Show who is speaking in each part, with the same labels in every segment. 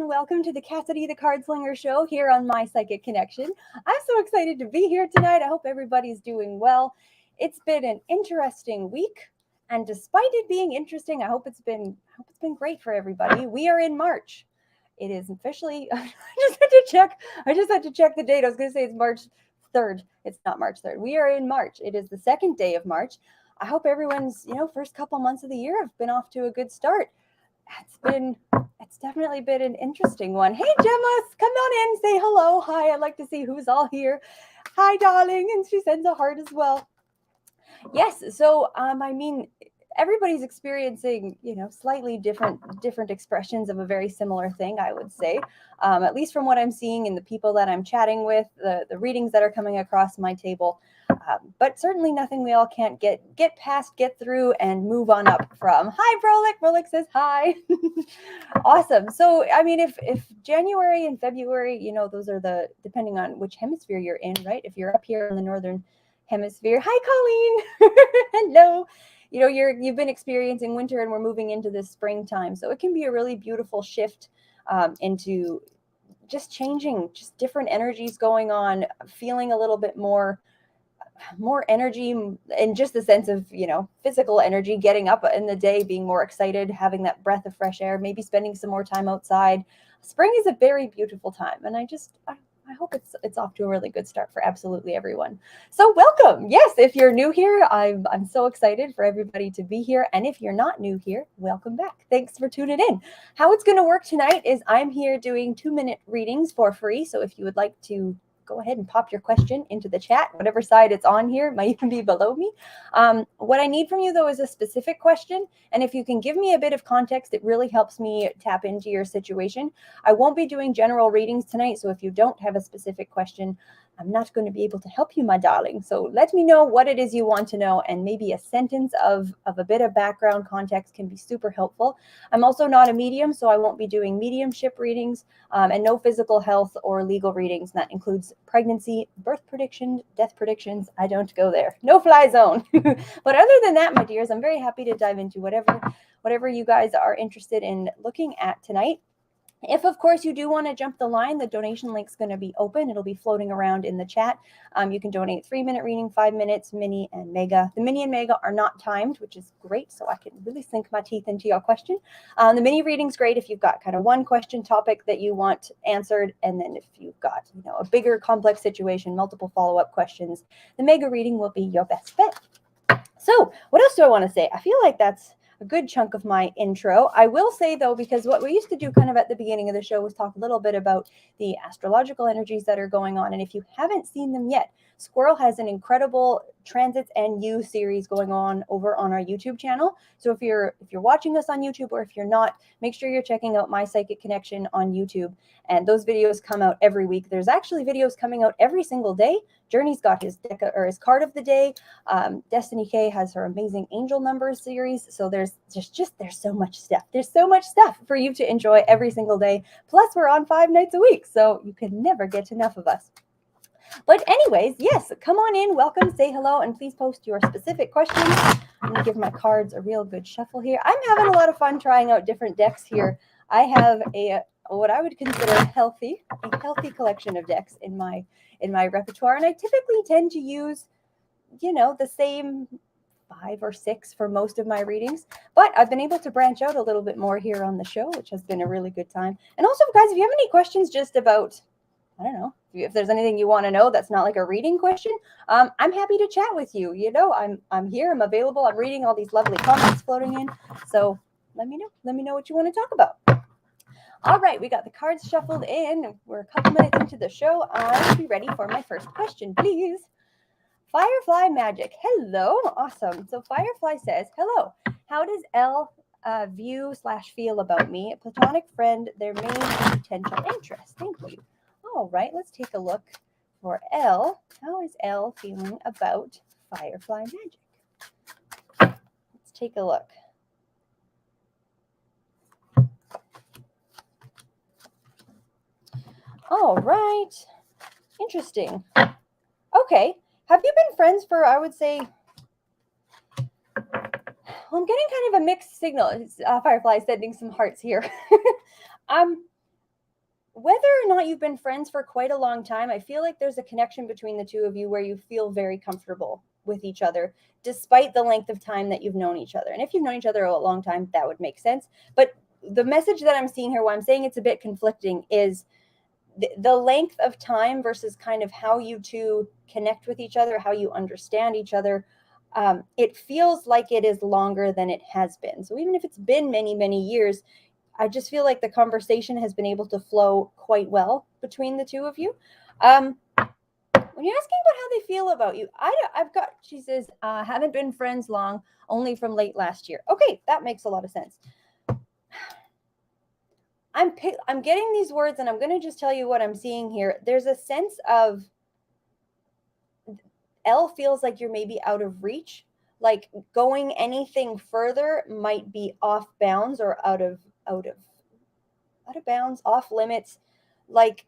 Speaker 1: Welcome to the Cassidy the Cardslinger show here on My Psychic Connection. I'm so excited to be here tonight. I hope everybody's doing well. It's been an interesting week, and despite it being interesting, I hope it's been great for everybody. We are in March. It is officially I just had to check the date. I was going to say it's March 3rd. It's not March 3rd. We are in March. It is the second day of March. I hope everyone's, first couple months of the year have been off to a good start. It's definitely been an interesting one. Hey, Gemma, come on in, say hello. Hi, I'd like to see who's all here. Hi, darling. And she sends a heart as well. Yes, so, everybody's experiencing, slightly different expressions of a very similar thing, I would say. At least from what I'm seeing in the people that I'm chatting with, the readings that are coming across my table. But certainly nothing we all can't get past, get through, and move on up from. Hi, Brolic. Brolic says hi. Awesome. So, if January and February, those are depending on which hemisphere you're in, right? If you're up here in the northern hemisphere. Hi, Colleen. Hello. You've been experiencing winter and we're moving into this springtime. So it can be a really beautiful shift into just changing, just different energies going on, feeling a little bit more energy, and just the sense of, physical energy, getting up in the day, being more excited, having that breath of fresh air, maybe spending some more time outside. Spring is a very beautiful time. And I hope it's off to a really good start for absolutely everyone. So welcome. Yes, if you're new here, I'm so excited for everybody to be here. And if you're not new here, welcome back. Thanks for tuning in. How it's going to work tonight is I'm here doing 2-minute readings for free. So if you would like to go ahead and pop your question into the chat, whatever side it's on here, it might even be below me. What I need from you, though, is a specific question. And if you can give me a bit of context, it really helps me tap into your situation. I won't be doing general readings tonight, so if you don't have a specific question, I'm not going to be able to help you, my darling. So let me know what it is you want to know, and maybe a sentence of a bit of background context can be super helpful. I'm also not a medium, so I won't be doing mediumship readings, and no physical health or legal readings. That includes pregnancy, birth predictions, death predictions. I don't go there. No fly zone. But other than that, my dears, I'm very happy to dive into whatever you guys are interested in looking at tonight. If, of course, you do want to jump the line, the donation link's going to be open. It'll be floating around in the chat. You can donate 3-minute reading, 5 minutes, mini, and mega. The mini and mega are not timed, which is great, so I can really sink my teeth into your question. The mini reading's great if you've got kind of one question topic that you want answered, and then if you've got, a bigger complex situation, multiple follow-up questions, the mega reading will be your best bet. So what else do I want to say? I feel like that's a good chunk of my intro. I will say, though, because what we used to do kind of at the beginning of the show was talk a little bit about the astrological energies that are going on. And if you haven't seen them yet, Squirrel has an incredible Transits and You series going on over on our YouTube channel. So if you're watching us on YouTube, or if you're not, make sure you're checking out My Psychic Connection on YouTube. And those videos come out every week. There's actually videos coming out every single day. Journey's got his card of the day. Destiny K has her amazing angel numbers series. So there's so much stuff. There's so much stuff for you to enjoy every single day. Plus, we're on 5 nights a week, so you can never get enough of us. But anyways, yes, come on in, welcome, say hello, and please post your specific questions. I'm going to give my cards a real good shuffle here. I'm having a lot of fun trying out different decks here. I have what I would consider a healthy collection of decks in my repertoire, and I typically tend to use, the same 5 or 6 for most of my readings, but I've been able to branch out a little bit more here on the show, which has been a really good time. And also, guys, if you have any questions just about, I don't know, if there's anything you want to know that's not like a reading question, I'm happy to chat with you. I'm here, I'm available, I'm reading all these lovely comments floating in. So let me know what you want to talk about. All right, we got the cards shuffled in. We're a couple minutes into the show. I'll be ready for my first question, please. Firefly magic. Hello. Awesome. So Firefly says, hello. How does L view/feel about me? A platonic friend, their main potential interest. Thank you. All right. Let's take a look for L. How is L feeling about Firefly magic? Let's take a look. All right. Interesting. Okay. Have you been friends for, I would say, well, I'm getting kind of a mixed signal. Firefly sending some hearts here. Whether or not you've been friends for quite a long time, I feel like there's a connection between the two of you where you feel very comfortable with each other, despite the length of time that you've known each other. And if you've known each other a long time, that would make sense. But the message that I'm seeing here, why I'm saying it's a bit conflicting, is the length of time versus kind of how you two connect with each other, how you understand each other. It feels like it is longer than it has been. So even if it's been many, many years, I just feel like the conversation has been able to flow quite well between the two of you. When you're asking about how they feel about you, she says, haven't been friends long, only from late last year. Okay, that makes a lot of sense. I'm getting these words, and I'm going to just tell you what I'm seeing here. There's a sense of L feels like you're maybe out of reach, like going anything further might be off bounds or out of bounds, off limits. Like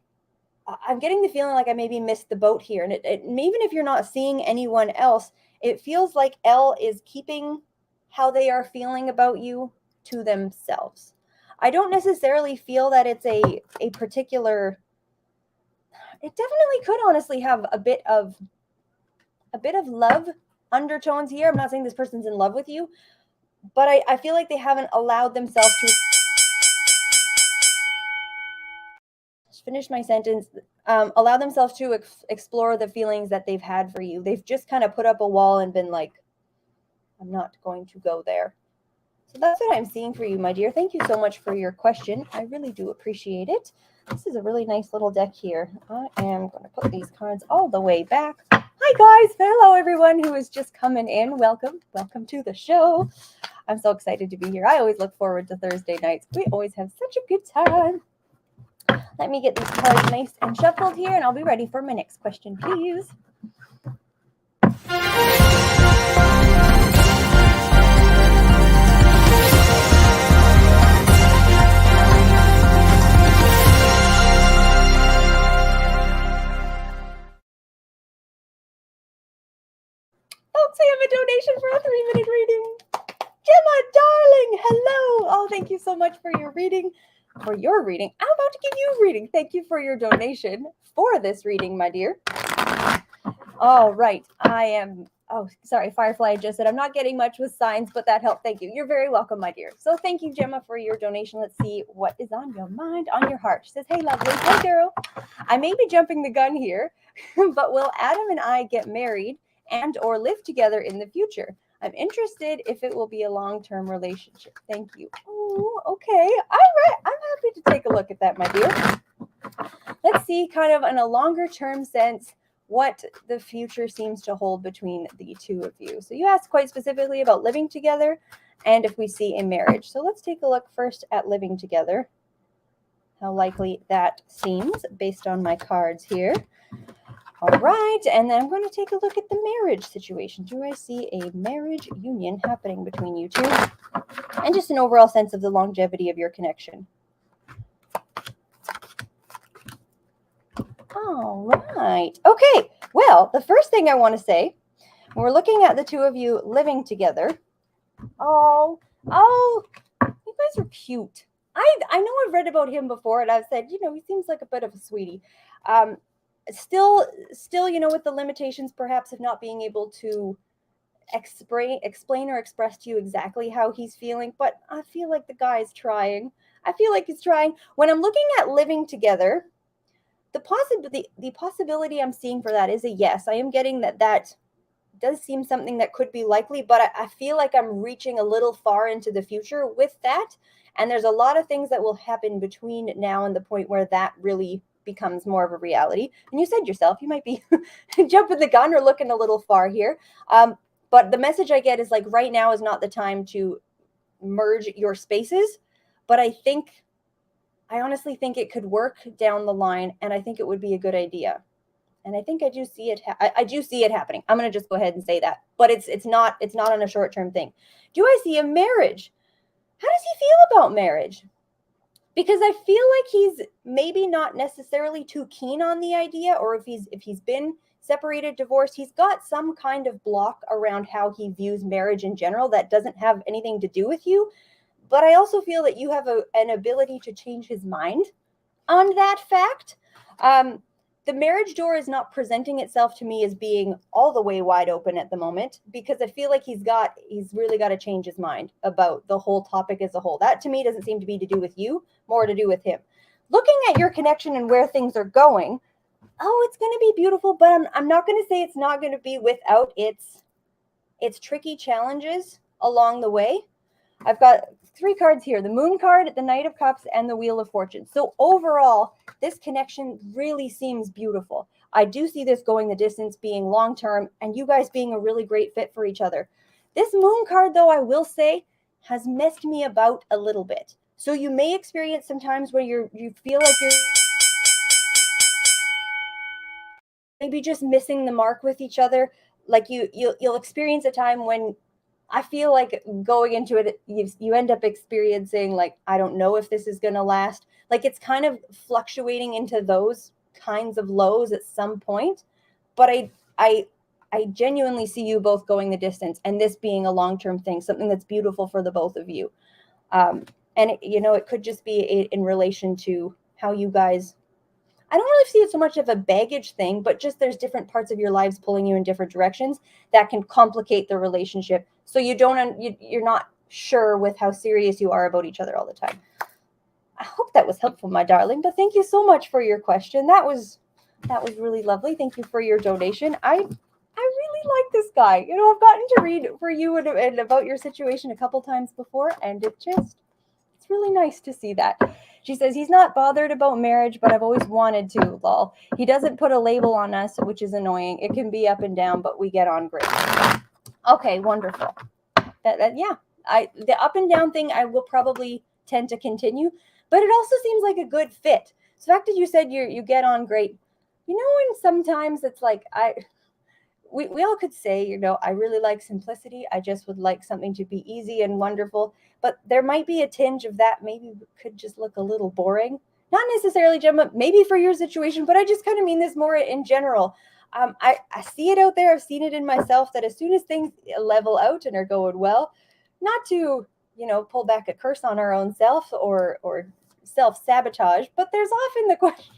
Speaker 1: I'm getting the feeling like I maybe missed the boat here. And even if you're not seeing anyone else, it feels like L is keeping how they are feeling about you to themselves. I don't necessarily feel that it's a particular, it definitely could honestly have a bit of love undertones here. I'm not saying this person's in love with you, but I feel like they haven't allowed themselves to finish my sentence, allow themselves to explore the feelings that they've had for you. They've just kind of put up a wall and been like, I'm not going to go there. So that's what I'm seeing for you, my dear. Thank you so much for your question. I really do appreciate it. This is a really nice little deck here. I am going to put these cards all the way back. Hi, guys. Hello, everyone who is just coming in. Welcome. Welcome to the show. I'm so excited to be here. I always look forward to Thursday nights. We always have such a good time. Let me get these cards nice and shuffled here, and I'll be ready for my next question, please. Folks, I have a donation for a 3-minute reading. Gemma, darling, hello. Oh, thank you so much for your reading. I'm about to give you a reading. Thank you for your donation for this reading, my dear. All right. Sorry, Firefly just said, I'm not getting much with signs, but that helped. Thank you. You're very welcome, my dear. So thank you, Gemma, for your donation. Let's see what is on your mind, on your heart. She says, hey, lovely. Hey, girl. I may be jumping the gun here, but will Adam and I get married and or live together in the future? I'm interested if it will be a long-term relationship. Thank you. Oh, okay. All right. I'm happy to take a look at that, my dear. Let's see kind of in a longer-term sense what the future seems to hold between the two of you. So you asked quite specifically about living together and if we see a marriage. So let's take a look first at living together, how likely that seems based on my cards here. All right, and then I'm going to take a look at the marriage situation. Do I see a marriage union happening between you two? And just an overall sense of the longevity of your connection. All right. Okay, well, the first thing I want to say, when we're looking at the two of you living together, oh, you guys are cute. I know I've read about him before, and I've said, he seems like a bit of a sweetie. Still, with the limitations perhaps of not being able to explain or express to you exactly how he's feeling, but I feel like the guy is trying. I feel like he's trying. When I'm looking at living together, the possibility I'm seeing for that is a yes. I am getting that does seem something that could be likely, but I feel like I'm reaching a little far into the future with that, and there's a lot of things that will happen between now and the point where that really becomes more of a reality. And you said yourself, you might be jumping the gun or looking a little far here. But the message I get is like, right now is not the time to merge your spaces. But I honestly think it could work down the line, and I think it would be a good idea. And I think I do see it. I do see it happening. I'm going to just go ahead and say that. But it's not on a short-term thing. Do I see a marriage? How does he feel about marriage? Because I feel like he's maybe not necessarily too keen on the idea, or if he's been separated, divorced, he's got some kind of block around how he views marriage in general that doesn't have anything to do with you. But I also feel that you have an ability to change his mind on that fact. The marriage door is not presenting itself to me as being all the way wide open at the moment, because I feel like he's really got to change his mind about the whole topic as a whole. That to me doesn't seem to be to do with you, more to do with him. Looking at your connection and where things are going, it's going to be beautiful, but I'm not going to say it's not going to be without its tricky challenges along the way. I've got 3 cards here, the Moon card, the Knight of Cups, and the Wheel of Fortune. So overall, this connection really seems beautiful. I do see this going the distance, being long-term, and you guys being a really great fit for each other. This Moon card, though, I will say, has messed me about a little bit. So you may experience some times where you feel like you're maybe just missing the mark with each other. Like you'll experience a time when I feel like going into it, you end up experiencing like, I don't know if this is going to last. Like it's kind of fluctuating into those kinds of lows at some point. But I genuinely see you both going the distance, and this being a long-term thing, something that's beautiful for the both of you. And it could just be in relation to how you guys, I don't really see it so much of a baggage thing, but just there's different parts of your lives pulling you in different directions that can complicate the relationship. So you're not sure with how serious you are about each other all the time. I hope that was helpful, my darling, but thank you so much for your question. That was really lovely. Thank you for your donation. I really like this guy. I've gotten to read for you and about your situation a couple times before, and it's really nice to see that. She says, he's not bothered about marriage, but I've always wanted to, lol. He doesn't put a label on us, which is annoying. It can be up and down, but we get on great. Okay, wonderful. The up and down thing, I will probably tend to continue, but it also seems like a good fit. So the fact that you said you get on great, when sometimes it's like, we all could say, I really like simplicity. I just would like something to be easy and wonderful. But there might be a tinge of that. Maybe could just look a little boring. Not necessarily, Gemma, maybe for your situation, but I just kind of mean this more in general. I see it out there. I've seen it in myself that as soon as things level out and are going well, not to, pull back a curse on our own self or self-sabotage, but there's often the question,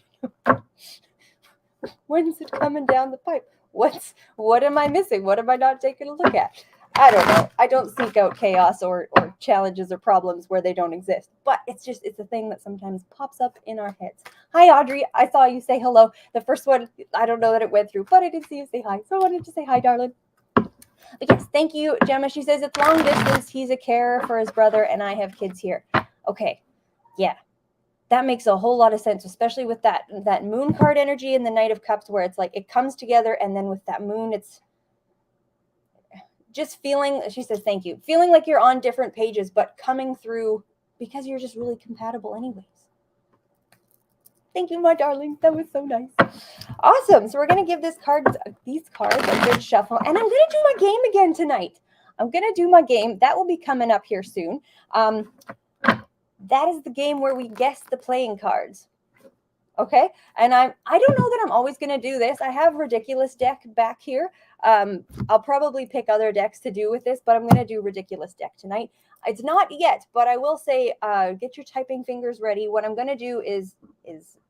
Speaker 1: when's it coming down the pipe? What am I missing? What am I not taking a look at? I don't know. I don't seek out chaos or challenges or problems where they don't exist. But it's a thing that sometimes pops up in our heads. Hi, Audrey. I saw you say hello. The first one, I don't know that it went through, but I did see you say hi. So I wanted to say hi, darling. But yes, thank you, Gemma. She says it's long distance. He's a carer for his brother, and I have kids here. Okay. Yeah. That makes a whole lot of sense, especially with that Moon card energy and the Knight of Cups, where it's like it comes together, and then with that Moon, it's just feeling, she says, thank you, feeling like you're on different pages, but coming through because you're just really compatible anyways. Thank you, my darling. That was so nice. Awesome. So we're going to give these cards a good shuffle, and I'm going to do my game again tonight. I'm going to do my game. That will be coming up here soon. That is the game where we guess the playing cards. Okay. And I don't know that I'm always going to do this. I have Ridiculous deck back here. I'll probably pick other decks to do with this, but I'm going to do Ridiculous deck tonight. It's not yet, but I will say, get your typing fingers ready. What I'm going to do is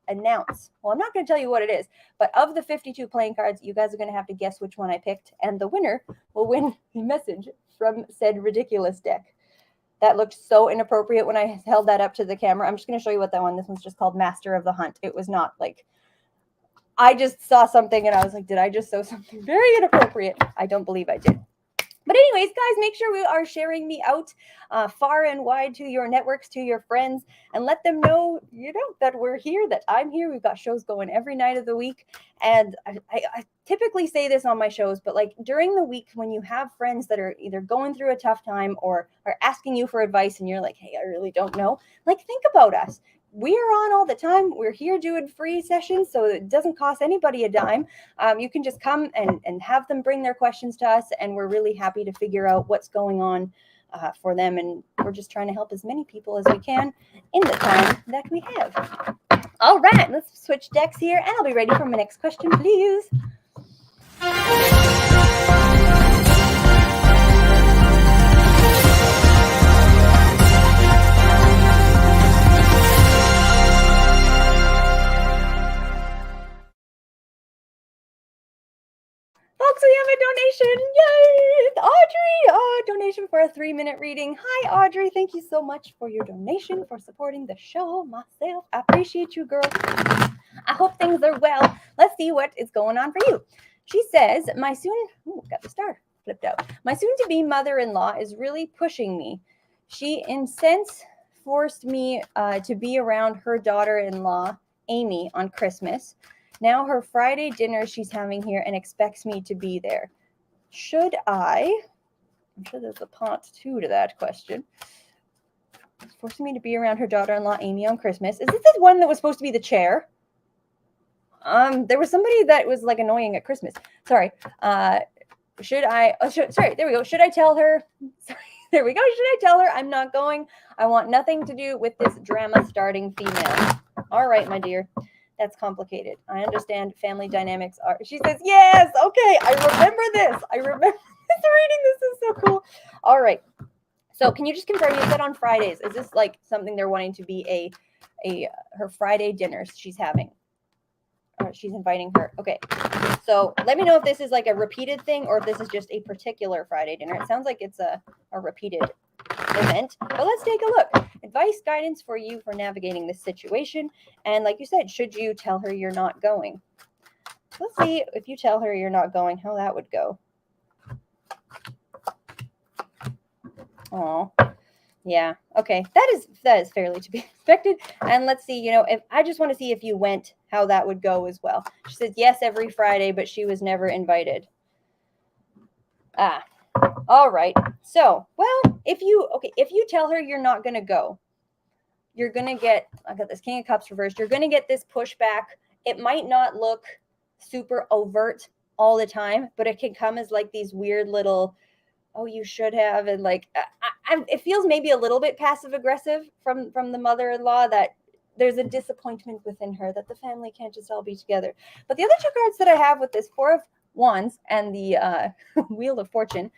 Speaker 1: announce. Well, I'm not going to tell you what it is, but of the 52 playing cards, you guys are going to have to guess which one I picked, and the winner will win a message from said Ridiculous deck. That looked so inappropriate when I held that up to the camera. I'm just going to show you what that one, this one's just called Master of the Hunt. It was not like, I just saw something and I was like, did I just show something very inappropriate? I don't believe I did. But anyways, guys, make sure we are sharing me out far and wide to your networks, to your friends, and let them know, that we're here, that I'm here. We've got shows going every night of the week. And I typically say this on my shows, but like during the week when you have friends that are either going through a tough time or are asking you for advice and you're like, hey, I really don't know, like think about us. We are on all the time. We're here doing free sessions, so it doesn't cost anybody a dime. You can just come and have them bring their questions to us, and we're really happy to figure out what's going on for them. And we're just trying to help as many people as we can in the time that we have. All right, let's switch decks here, and I'll be ready for my next question, please. Folks, we have a donation. Yay! Audrey, donation for a 3-minute reading. Hi, Audrey. Thank you so much for your donation, for supporting the show. Myself, I appreciate you, girl. I hope things are well. Let's see what is going on for you. She says, got the star flipped out. My soon-to-be mother-in-law is really pushing me. She, in sense, forced me to be around her daughter-in-law, Amy, on Christmas. Now her Friday dinner she's having here and expects me to be there. I'm sure there's a part 2 to that question. It's forcing me to be around her daughter-in-law, Amy, on Christmas. Is this the one that was supposed to be the chair? There was somebody that was like annoying at Christmas. Sorry. There we go. Should I tell her? Sorry. There we go. Should I tell her I'm not going? I want nothing to do with this drama starting female. All right, my dear. That's complicated. I understand family dynamics are. She says, yes. Okay. I remember this. Reading this is so cool. All right. So can you just confirm, you said on Fridays, is this like something they're wanting to be her Friday dinners she's having? Or she's inviting her. Okay. So let me know if this is like a repeated thing or if this is just a particular Friday dinner. It sounds like it's a repeated event, but let's take a look. Advice, guidance for you for navigating this situation. And like you said, should you tell her you're not going? Let's see if you tell her you're not going, how that would go. Oh, yeah. Okay. That is fairly to be expected. And let's see, if I just want to see if you went, how that would go as well. She says yes every Friday, but she was never invited. All right. So, well, if you tell her you're not going to go, you're going to get, I got this King of Cups reversed. You're going to get this pushback. It might not look super overt all the time, but it can come as like these weird little, oh, you should have. And like, it feels maybe a little bit passive aggressive from the mother-in-law, that there's a disappointment within her that the family can't just all be together. But the other 2 cards that I have with this 4 of Wands and the Wheel of Fortune,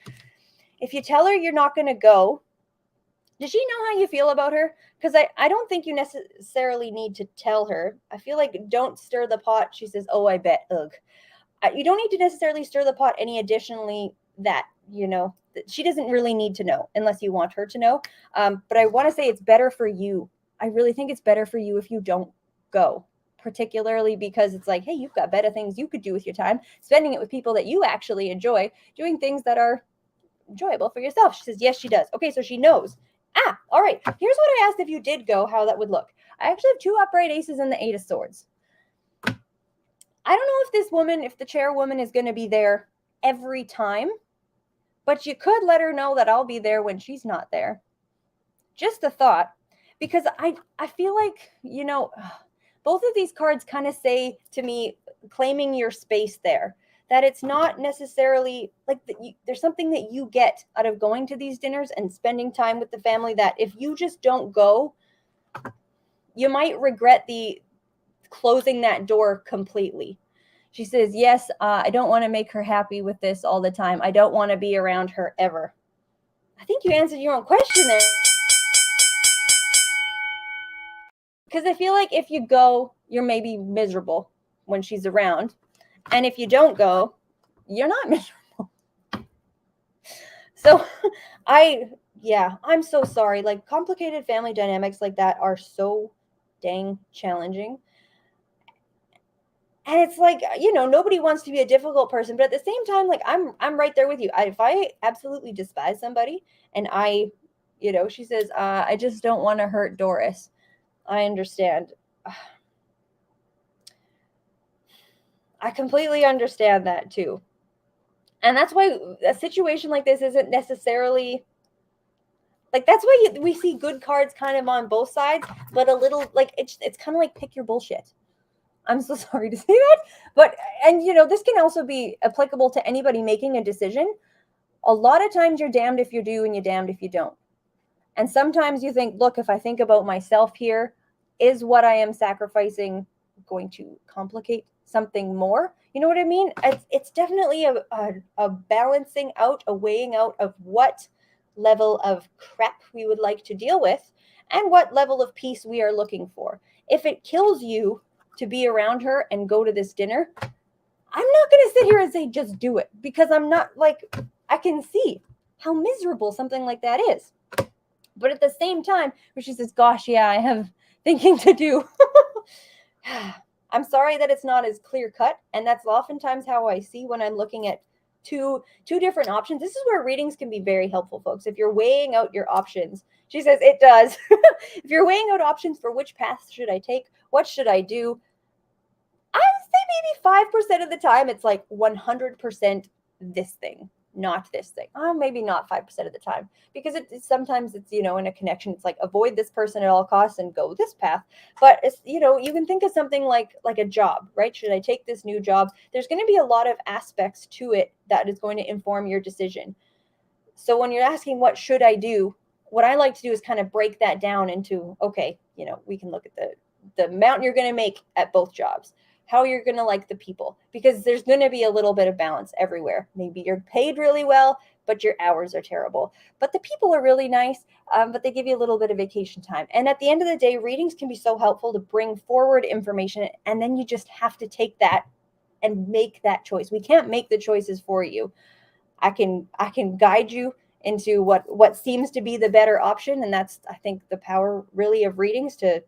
Speaker 1: if you tell her you're not going to go, does she know how you feel about her? Because I don't think you necessarily need to tell her. I feel like don't stir the pot. She says, oh, I bet. Ugh. You don't need to necessarily stir the pot any additionally that, she doesn't really need to know unless you want her to know. But I want to say it's better for you. I really think it's better for you if you don't go, particularly because it's like, hey, you've got better things you could do with your time, spending it with people that you actually enjoy, doing things that are enjoyable for yourself. She says, yes, she does. Okay, so she knows. All right. Here's what I asked if you did go, how that would look. I actually have 2 upright aces and the 8 of Swords. I don't know if the chairwoman is going to be there every time, but you could let her know that I'll be there when she's not there. Just a thought, because I feel like, both of these cards kind of say to me, claiming your space there, that it's not necessarily like there's something that you get out of going to these dinners and spending time with the family, that if you just don't go, you might regret the closing that door completely. She says, yes, I don't want to make her happy with this all the time. I don't want to be around her ever. I think you answered your own question there. Because I feel like if you go, you're maybe miserable when she's around. And if you don't go, you're not miserable. So I'm so sorry. Like, complicated family dynamics like that are so dang challenging. And it's like, nobody wants to be a difficult person, but at the same time, like I'm right there with you. If I absolutely despise somebody and she says, I just don't want to hurt Doris. I understand. I completely understand that too. And that's why a situation like this isn't necessarily like, that's why we see good cards kind of on both sides, but a little like it's kind of like pick your bullshit. I'm so sorry to say that, but this can also be applicable to anybody making a decision. A lot of times you're damned if you do and you're damned if you don't. And sometimes you think, look, if I think about myself here, is what I am sacrificing going to complicate something more? You know what I mean? It's definitely a balancing out, a weighing out of what level of crap we would like to deal with and what level of peace we are looking for. If it kills you to be around her and go to this dinner, I'm not going to sit here and say just do it, because I'm not like, I can see how miserable something like that is. But at the same time, where she says, gosh, yeah, I have thinking to do. I'm sorry that it's not as clear cut. And that's oftentimes how I see when I'm looking at two different options. This is where readings can be very helpful, folks. If you're weighing out your options, she says it does. If you're weighing out options for which path should I take, what should I do, I would say maybe 5% of the time it's like 100% this thing, not this thing. Oh, maybe not 5% of the time, because sometimes it's, in a connection, it's like avoid this person at all costs and go this path. But it's, you can think of something like a job, right? Should I take this new job? There's going to be a lot of aspects to it that is going to inform your decision. So when you're asking what should I do, what I like to do is kind of break that down into, okay, we can look at the amount you're going to make at both jobs, how you're going to like the people, because there's going to be a little bit of balance everywhere. Maybe you're paid really well, but your hours are terrible. But the people are really nice, but they give you a little bit of vacation time. And at the end of the day, readings can be so helpful to bring forward information, and then you just have to take that and make that choice. We can't make the choices for you. I can guide you into what seems to be the better option, and that's, I think, the power really of readings, to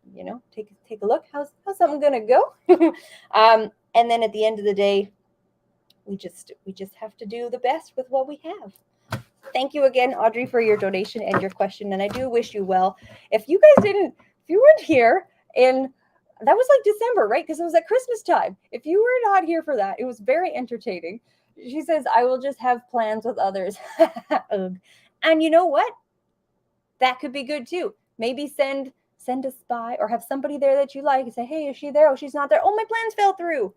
Speaker 1: take a look, how's something gonna go. And then at the end of the day, we just have to do the best with what we have. Thank you again, Audrey, for your donation and your question, and I do wish you well. If you weren't here in, that was like December, right? Because it was at Christmas time. If you were not here for that, it was very entertaining. She says, I will just have plans with others. And you know what? That could be good too. Maybe send a spy or have somebody there that you like and say, hey, is she there? Oh, she's not there. Oh, my plans fell through.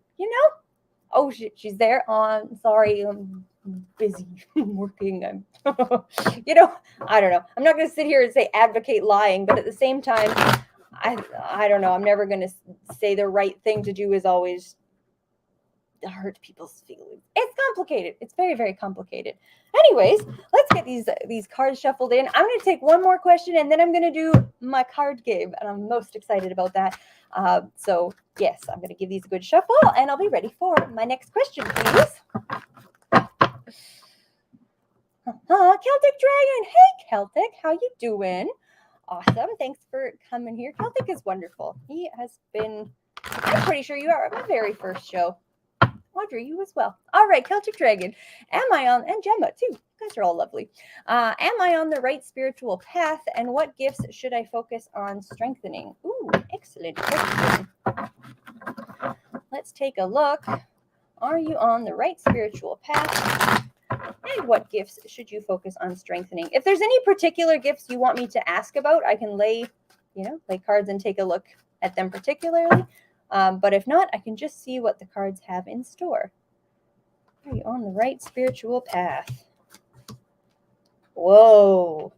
Speaker 1: Oh, she's there. Oh, sorry, I'm busy working. I don't know. I'm not going to sit here and say advocate lying, but at the same time, I don't know. I'm never going to say the right thing to do is always hurt people's feelings. It's complicated. It's very, very complicated. Anyways, let's get these cards shuffled in. I'm going to take one more question, and then I'm going to do my card game, and I'm most excited about that. So yes, I'm going to give these a good shuffle, and I'll be ready for my next question, please. Celtic Dragon. Hey, Celtic, how you doing? Awesome. Thanks for coming here. Celtic is wonderful. He has been, I'm pretty sure you are at my very first show. Audrey, you as well. All right, Celtic Dragon. And Gemma too. You guys are all lovely. Am I on the right spiritual path? And what gifts should I focus on strengthening? Ooh, excellent question. Let's take a look. Are you on the right spiritual path? And what gifts should you focus on strengthening? If there's any particular gifts you want me to ask about, I can lay cards and take a look at them particularly. But if not, I can just see what the cards have in store. Are you on the right spiritual path? Whoa.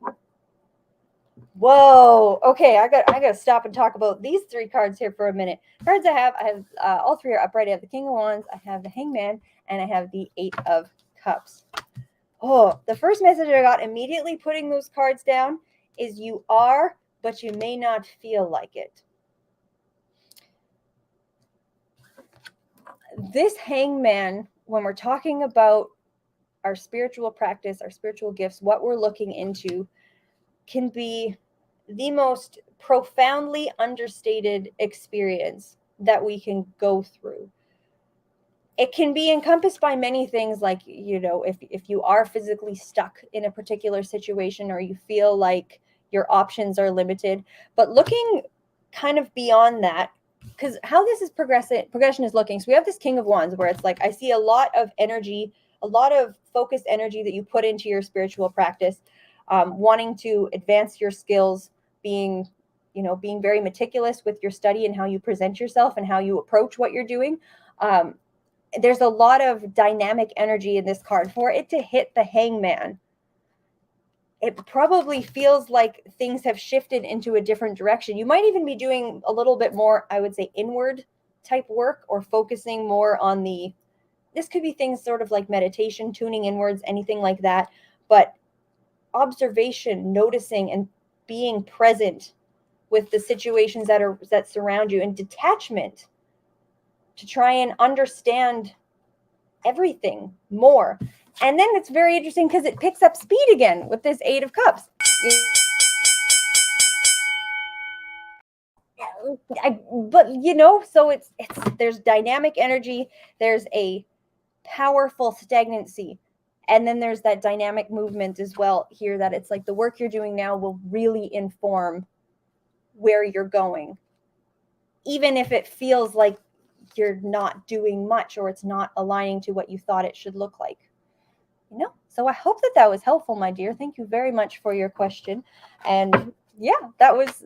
Speaker 1: Okay, I got to stop and talk about these three cards here for a minute. Cards I have all three are upright. I have the King of Wands, I have the Hangman, and I have the Eight of Cups. Oh, the first message I got immediately putting those cards down is you are, but you may not feel like it. This Hangman, when we're talking about our spiritual practice, our spiritual gifts, what we're looking into, can be the most profoundly understated experience that we can go through. it can be encompassed by many things, like, if you are physically stuck in a particular situation, or you feel like your options are limited, but looking kind of beyond that, because how this is progression is looking. So we have this King of Wands, where it's like, I see a lot of energy, a lot of focused energy that you put into your spiritual practice, wanting to advance your skills, being very meticulous with your study and how you present yourself and how you approach what you're doing. There's a lot of dynamic energy in this card. For it to hit the Hangman, it probably feels like things have shifted into a different direction. You might even be doing a little bit more, I would say, inward type work, or focusing more on this could be things sort of like meditation, tuning inwards, anything like that. But observation, noticing, and being present with the situations that surround you, and detachment to try and understand everything more. And then it's very interesting because it picks up speed again with this Eight of Cups. So it's there's dynamic energy, there's a powerful stagnancy, and then there's that dynamic movement as well here, that it's like the work you're doing now will really inform where you're going, even if it feels like you're not doing much, or it's not aligning to what you thought it should look like. So I hope that was helpful, my dear. Thank you very much for your question. And yeah, that was,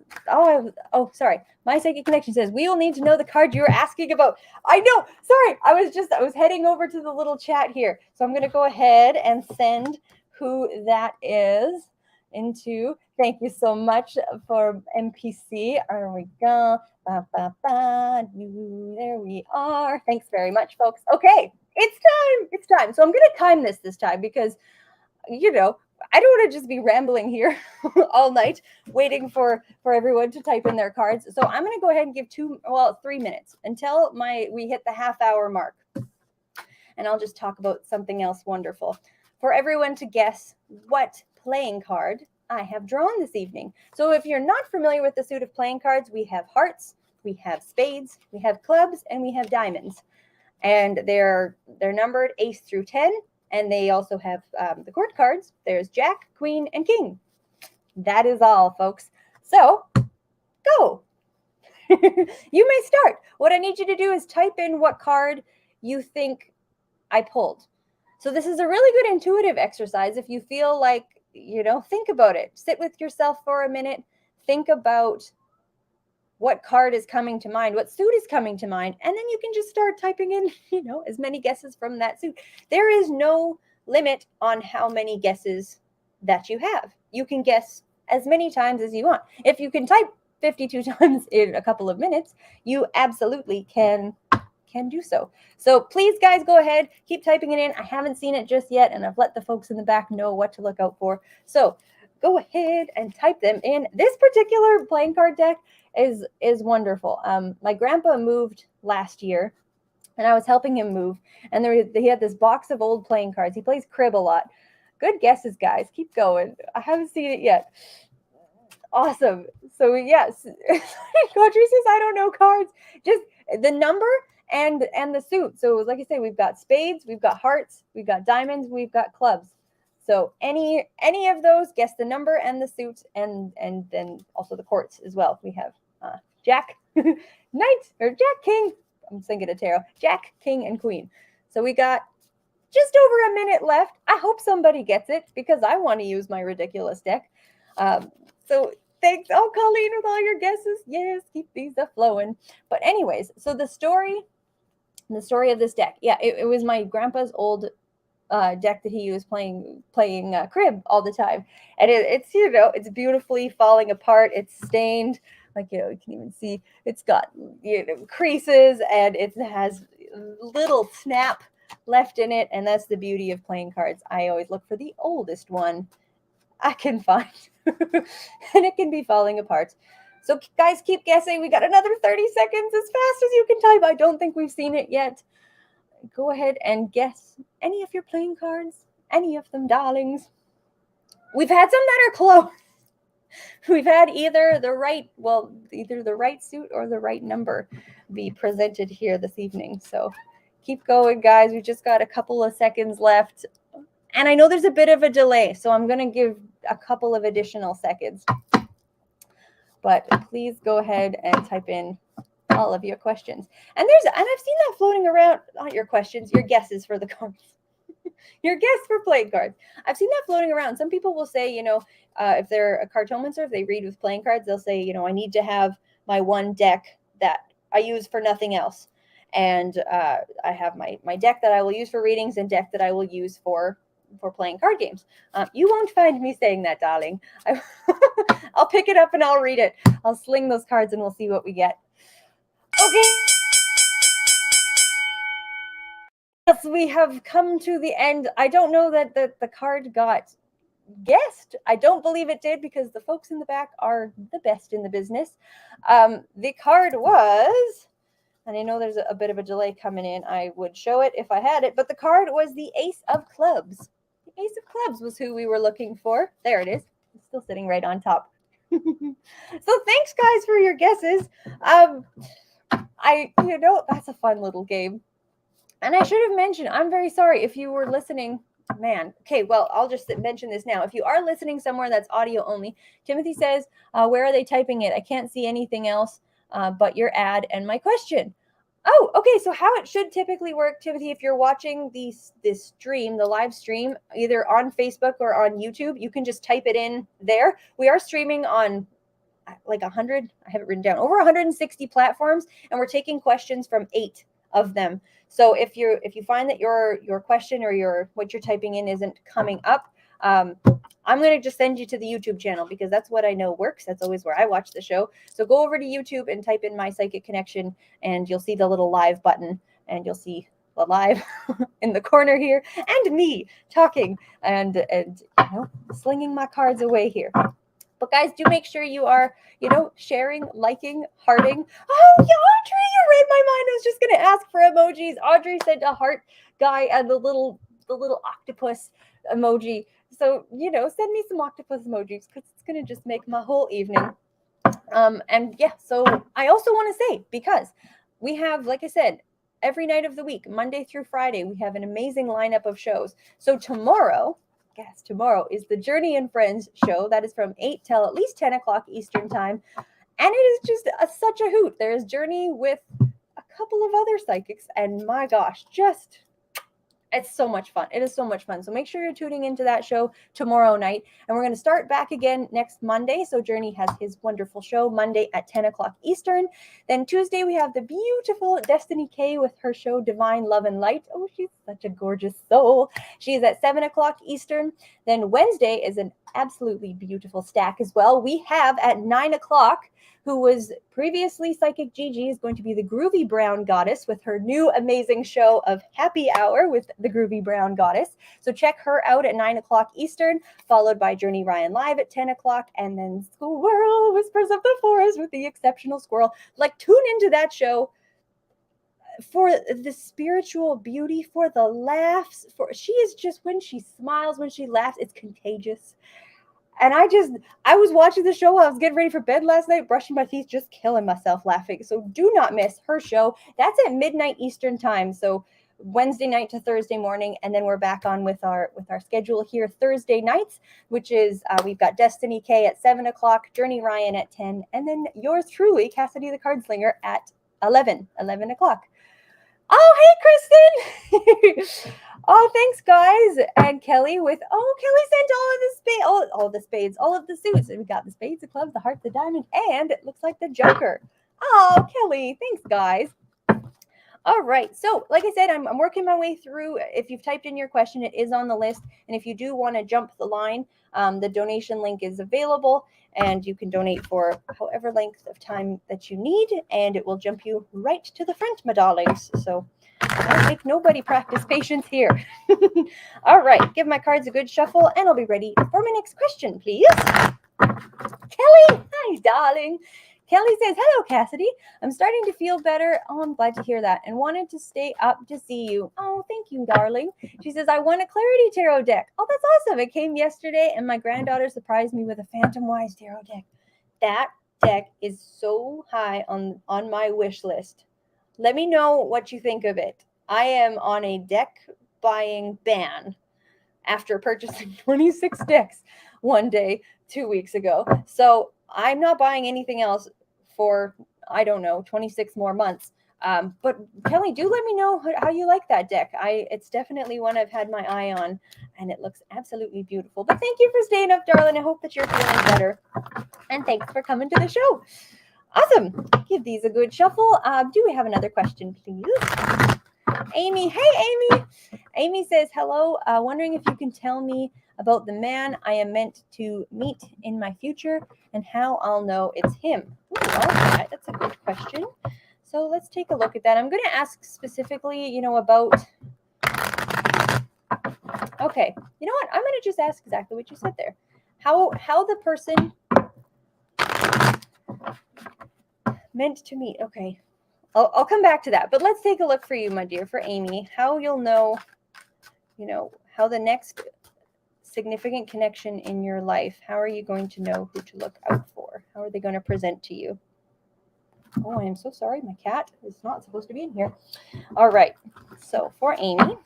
Speaker 1: sorry. My Psychic Connection says, we will need to know the card you were asking about. I know, sorry. I was heading over to the little chat here. So I'm going to go ahead and send who that is into. Thank you so much for MPC. There we go. There we are. Thanks very much, folks. Okay, it's time. So I'm going to time this time, because, I don't want to just be rambling here all night waiting for everyone to type in their cards. So I'm going to go ahead and give 3 minutes until we hit the half-hour mark. And I'll just talk about something else wonderful for everyone to guess what playing card I have drawn this evening. So if you're not familiar with the suit of playing cards, we have hearts, we have spades, we have clubs, and we have diamonds. And they're numbered ace through 10. And they also have the court cards. There's Jack, Queen, and King. That is all, folks. So go. You may start. What I need you to do is type in what card you think I pulled. So this is a really good intuitive exercise. If you feel like, think about it. Sit with yourself for a minute. Think about what card is coming to mind, what suit is coming to mind, and then you can just start typing in, as many guesses from that suit. There is no limit on how many guesses that you have. You can guess as many times as you want. If you can type 52 times in a couple of minutes, you absolutely can do so. So please, guys, go ahead, keep typing it in. I haven't seen it just yet, and I've let the folks in the back know what to look out for. So go ahead and type them in. This particular playing card deck is wonderful. My grandpa moved last year, and I was helping him move, and he had this box of old playing cards. He plays crib a lot. Good guesses, guys. Keep going. I haven't seen it yet. Awesome. So yes, Audrey says, I don't know cards. Just the number and the suit. So like I say, we've got spades, we've got hearts, we've got diamonds, we've got clubs. So any of those, guess the number and the suit, and then also the courts as well. We have Jack, Knight, or Jack, King. I'm thinking of tarot. Jack, King, and Queen. So we got just over a minute left. I hope somebody gets it, because I want to use my ridiculous deck. So thanks. Oh, Colleen, with all your guesses. Yes, keep these flowing. But anyways, so the story of this deck. Yeah, it was my grandpa's old deck that he was playing crib all the time, and it's it's beautifully falling apart. It's stained, like you can even see it's got creases, and it has little snap left in it, and that's the beauty of playing cards. I always look for the oldest one I can find, and it can be falling apart. So guys, keep guessing. We got another 30 seconds, as fast as you can type. I don't think we've seen it yet. Go ahead and guess any of your playing cards, any of them, darlings. We've had some that are close. We've had either the right suit or the right number be presented here this evening. So Keep going, guys. We just got a couple of seconds left. And I know there's a bit of a delay, so I'm going to give a couple of additional seconds. But please go ahead and type in all of your questions. And I've seen that floating around, not your questions, your guesses for the cards. Your guess for playing cards. I've seen that floating around. Some people will say, if they're a cartomancer, if they read with playing cards, they'll say, I need to have my one deck that I use for nothing else. And I have my deck that I will use for readings and deck that I will use for playing card games. You won't find me saying that, darling. I'll pick it up and I'll read it. I'll sling those cards and we'll see what we get. Okay. Yes, we have come to the end. I don't know that the card got guessed. I don't believe it did because the folks in the back are the best in the business. The card was, and I know there's a bit of a delay coming in. I would show it if I had it, but the card was the Ace of Clubs. The Ace of Clubs was who we were looking for. There it is. It's still sitting right on top. So thanks, guys, for your guesses. That's a fun little game. And I should have mentioned, I'm very sorry if you were listening. Man, okay, well, I'll just mention this now. If you are listening somewhere that's audio only, Timothy says, where are they typing it? I can't see anything else but your ad and my question. Oh, okay, so how it should typically work, Timothy, if you're watching this stream, the live stream, either on Facebook or on YouTube, you can just type it in there. We are streaming on like 100, I have it written down, over 160 platforms, and we're taking questions from 8 of them. So if you find that your question or what you're typing in isn't coming up, I'm going to just send you to the YouTube channel because that's what I know works. That's always where I watch the show. So go over to YouTube and type in My Psychic Connection, and you'll see the little live button, and you'll see the live in the corner here, and me talking and slinging my cards away here. But guys, do make sure you are, sharing, liking, hearting. Oh, yeah, Audrey, you read my mind. I was just going to ask for emojis. Audrey sent a heart guy and the little octopus emoji. So, send me some octopus emojis because it's going to just make my whole evening. And yeah, so I also want to say, because we have, like I said, every night of the week, Monday through Friday, we have an amazing lineup of shows. So tomorrow is the Journey and Friends show. That is from 8 till at least 10 o'clock Eastern time. And it is just such a hoot. There is Journey with a couple of other psychics. And my gosh, it's so much fun. It is so much fun. So make sure you're tuning into that show tomorrow night. And we're going to start back again next Monday. So Journey has his wonderful show Monday at 10 o'clock Eastern. Then Tuesday, we have the beautiful Destiny K with her show Divine Love and Light. Oh, she's such a gorgeous soul. She's at 7 o'clock Eastern. Then Wednesday is an absolutely beautiful stack as well. We have at 9 o'clock, who was previously Psychic Gigi, is going to be the Groovy Brown Goddess with her new amazing show of Happy Hour with the Groovy Brown Goddess. So check her out at 9 o'clock Eastern, followed by Journey Ryan Live at 10 o'clock, and then Squirrel Whispers of the Forest with the exceptional Squirrel. Like, tune into that show for the spiritual beauty, for the laughs. She is just, when she smiles, when she laughs, it's contagious. And I was watching the show while I was getting ready for bed last night, brushing my teeth, just killing myself laughing. So do not miss her show. That's at midnight Eastern time. So Wednesday night to Thursday morning. And then we're back on with our schedule here Thursday nights, which is we've got Destiny K at 7 o'clock, Journey Ryan at 10, and then yours truly, Cassidy the Cardslinger at 11 o'clock. Oh, hey, Kristen. Oh, thanks, guys. And Kelly Kelly sent all of the spades, all of the suits. And we got the spades, the clubs, the heart, the diamond, and it looks like the joker. Oh, Kelly, thanks, guys. All right. So, like I said, I'm working my way through. If you've typed in your question, it is on the list. And if you do want to jump the line, the donation link is available. And you can donate for however length of time that you need. And it will jump you right to the front, my darlings. So don't make nobody practice patience here. All right. Give my cards a good shuffle. And I'll be ready for my next question, please. Kelly. Hi, darling. Kelly says, hello, Cassidy. I'm starting to feel better. Oh, I'm glad to hear that. And wanted to stay up to see you. Oh, thank you, darling. She says, I won a Clarity Tarot deck. Oh, that's awesome. It came yesterday, and my granddaughter surprised me with a Phantom Wise Tarot deck. That deck is so high on my wish list. Let me know what you think of it. I am on a deck buying ban after purchasing 26 decks one day 2 weeks ago. So I'm not buying anything else for, I don't know, 26 more months. But Kelly, do let me know how you like that deck. It's definitely one I've had my eye on, and it looks absolutely beautiful. But thank you for staying up, darling. I hope that you're feeling better. And thanks for coming to the show. Awesome. Give these a good shuffle. Do we have another question, please? Amy. Hey, Amy. Amy says, hello. Wondering if you can tell me about the man I am meant to meet in my future and how I'll know it's him. Ooh, all right. That's a good question. So let's take a look at that. I'm going to ask specifically, about... Okay. You know what? I'm going to just ask exactly what you said there. How the person meant to meet. Okay. I'll come back to that. But let's take a look for you, my dear, for Amy. How you'll know, how the next significant connection in your life, how are you going to know who to look out for? How are they going to present to you? Oh, I am so sorry. My cat is not supposed to be in here. All right. So for Amy.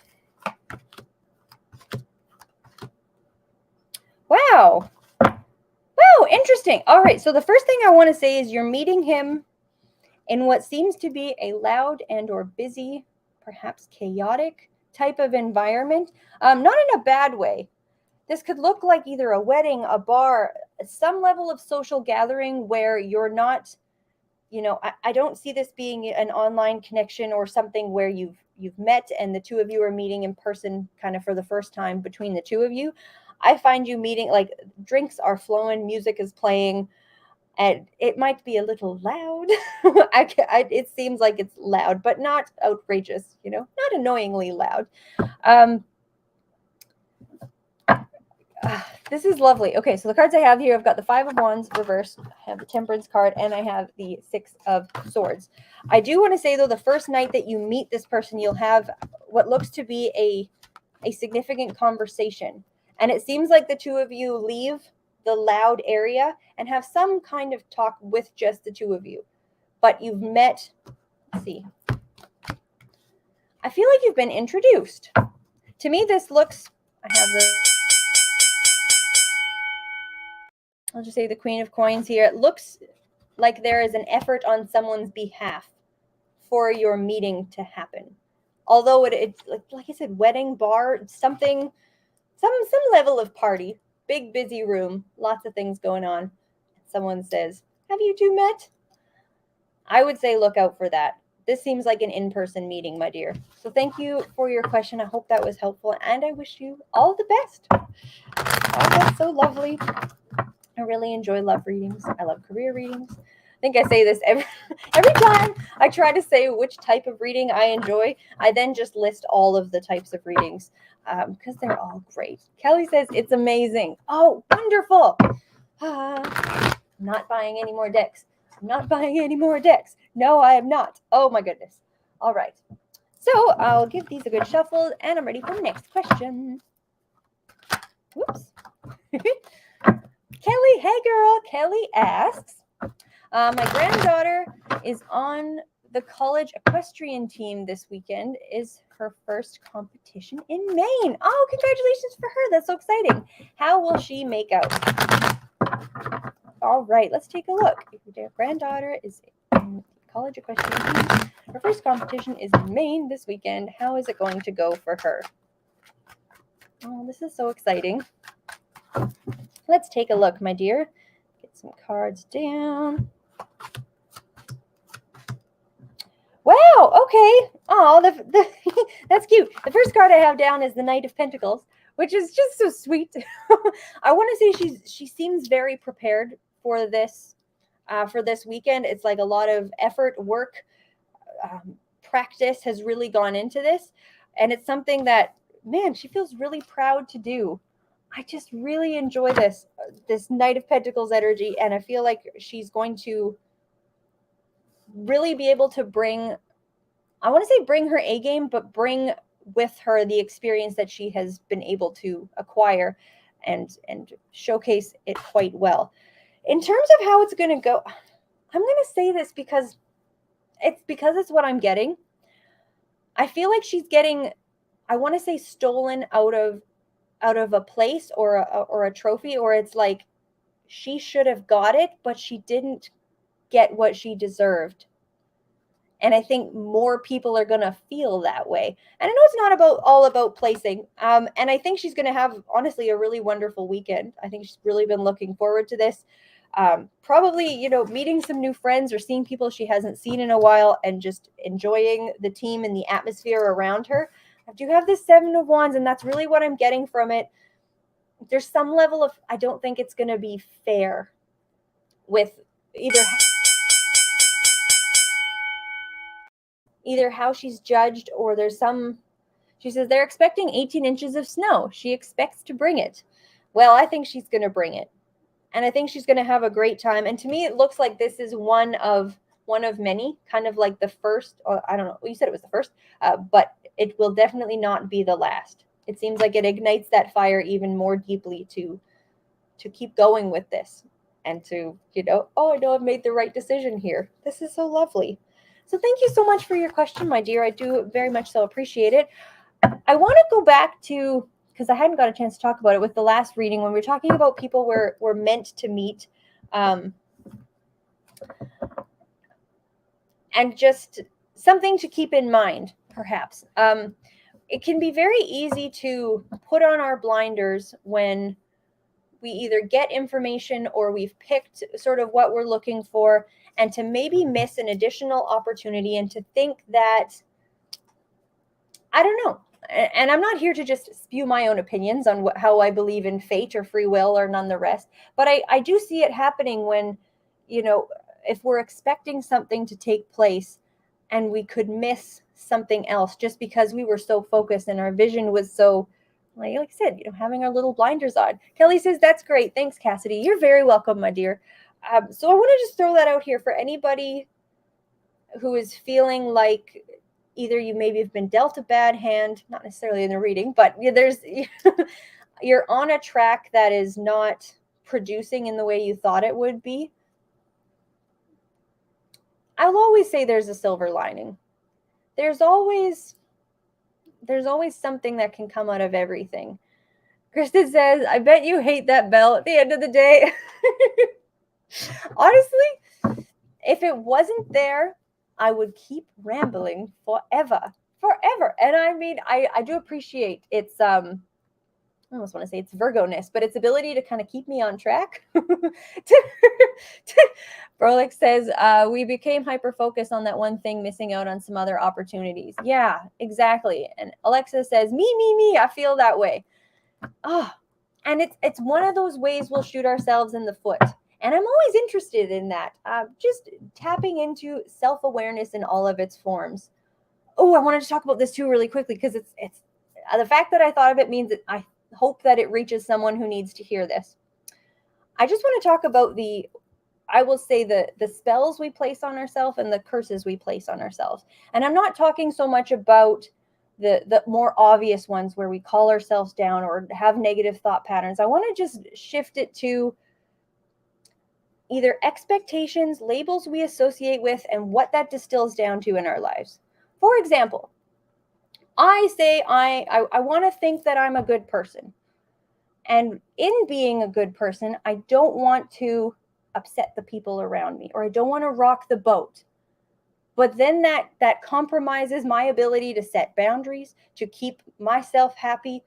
Speaker 1: Wow. Wow, interesting. All right. So the first thing I want to say is you're meeting him in what seems to be a loud and or busy, perhaps chaotic type of environment. Not in a bad way. This could look like either a wedding, a bar, some level of social gathering where you're not, I don't see this being an online connection or something where you've met and the two of you are meeting in person kind of for the first time between the two of you. I find you meeting, like, drinks are flowing, music is playing, and it might be a little loud. It seems like it's loud, but not outrageous, not annoyingly loud. This is lovely. Okay, so the cards I have here, I've got the Five of Wands reversed, I have the Temperance card, and I have the Six of Swords. I do want to say, though, the first night that you meet this person, you'll have what looks to be a significant conversation. And it seems like the two of you leave the loud area and have some kind of talk with just the two of you. But you've met, let's see. I feel like you've been introduced. To me, this looks, I have the, I'll just say the Queen of Coins here. It looks like there is an effort on someone's behalf for your meeting to happen. Although it's like I said, wedding, bar, something, some level of party, big busy room, lots of things going on. Someone says, have you two met? I would say look out for that. This seems like an in-person meeting, my dear. So thank you for your question. I hope that was helpful, and I wish you all the best. Oh, that's so lovely. I really enjoy love readings. I love career readings. I think I say this every time I try to say which type of reading I enjoy. I then just list all of the types of readings because they're all great. Kelly says it's amazing. Oh, wonderful. I'm not buying any more decks. I'm not buying any more decks. No, I am not. Oh, my goodness. All right. So I'll give these a good shuffle, and I'm ready for the next question. Whoops. Kelly, hey girl. Kelly asks, my granddaughter is on the college equestrian team this weekend. Is her first competition in Maine. Oh, congratulations for her. That's so exciting. How will she make out? All right, let's take a look. If your granddaughter is in college equestrian team, her first competition is in Maine this weekend. How is it going to go for her? Oh, this is so exciting. Let's take a look, my dear. Get some cards down. Wow, okay. Oh, that's cute. The first card I have down is the Knight of Pentacles, which is just so sweet. I want to say she seems very prepared for this weekend. It's like a lot of effort, work, practice has really gone into this, and it's something that, man, she feels really proud to do. I just really enjoy this Knight of Pentacles energy, and I feel like she's going to really be able to bring, I want to say bring her A game, but bring with her the experience that she has been able to acquire and showcase it quite well. In terms of how it's going to go, I'm going to say this because it's what I'm getting. I feel like she's getting, I want to say, stolen out of a place or a trophy, or it's like she should have got it, but she didn't get what she deserved. And I think more people are going to feel that way. And I know it's not all about placing. And I think she's going to have, honestly, a really wonderful weekend. I think she's really been looking forward to this. Probably, meeting some new friends or seeing people she hasn't seen in a while and just enjoying the team and the atmosphere around her. I do have this 7 of Wands, and that's really what I'm getting from it. There's some level of, I don't think it's going to be fair with either how she's judged, or she says they're expecting 18 inches of snow. She expects to bring it. Well, I think she's going to bring it. And I think she's going to have a great time. And to me, it looks like this is one of many, kind of like the first, or I don't know, you said it was the first, but it will definitely not be the last. It seems like it ignites that fire even more deeply to keep going with this and to, I know I've made the right decision here. This is so lovely. So thank you so much for your question, my dear. I do very much so appreciate it. I want to go back to, because I hadn't got a chance to talk about it with the last reading, when we were talking about people we're meant to meet, and just something to keep in mind, perhaps. It can be very easy to put on our blinders when we either get information or we've picked sort of what we're looking for, and to maybe miss an additional opportunity and to think that, I don't know. And I'm not here to just spew my own opinions on how I believe in fate or free will or none the rest. But I do see it happening when, if we're expecting something to take place and we could miss something else just because we were so focused and our vision was so, like I said, having our little blinders on. Kelly says, that's great. Thanks, Cassidy. You're very welcome, my dear. So I want to just throw that out here for anybody who is feeling like either you maybe have been dealt a bad hand, not necessarily in the reading, but you're on a track that is not producing in the way you thought it would be. I'll always say there's a silver lining. There's always something that can come out of everything. Kristen says, I bet you hate that bell at the end of the day. Honestly, if it wasn't there, I would keep rambling forever. And I mean, I do appreciate its, I almost want to say it's Virgo-ness, but its ability to kind of keep me on track. Brolick says, we became hyper-focused on that one thing, missing out on some other opportunities. Yeah, exactly. And Alexa says, me, I feel that way. Oh, and it's one of those ways we'll shoot ourselves in the foot. And I'm always interested in that. Just tapping into self-awareness in all of its forms. Oh, I wanted to talk about this too really quickly, because it's the fact that I thought of it means that I hope that it reaches someone who needs to hear this. I just want to talk about the spells we place on ourselves and the curses we place on ourselves. And I'm not talking so much about the more obvious ones where we call ourselves down or have negative thought patterns. I want to just shift it to either expectations, labels we associate with, and what that distills down to in our lives. For example, I say I want to think that I'm a good person. And in being a good person, I don't want to upset the people around me, or I don't want to rock the boat. But then that compromises my ability to set boundaries, to keep myself happy.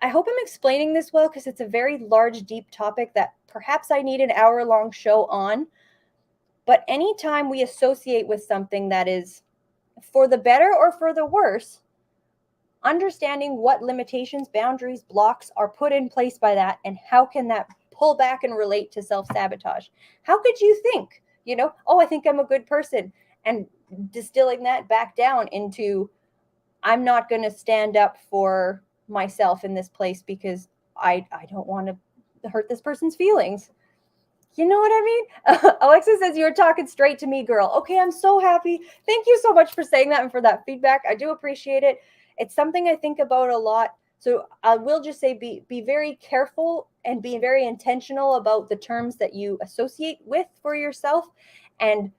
Speaker 1: I hope I'm explaining this well, because it's a very large, deep topic that perhaps I need an hour-long show on. But anytime we associate with something that is for the better or for the worse, understanding what limitations, boundaries, blocks are put in place by that, and how can that pull back and relate to self-sabotage. How could you think, I think I'm a good person, and distilling that back down into, I'm not going to stand up for myself in this place because I don't want to hurt this person's feelings. You know what I mean? Alexa says, you're talking straight to me, girl. Okay, I'm so happy. Thank you so much for saying that and for that feedback. I do appreciate it. It's something I think about a lot. So I will just say, be very careful and be very intentional about the terms that you associate with for yourself, and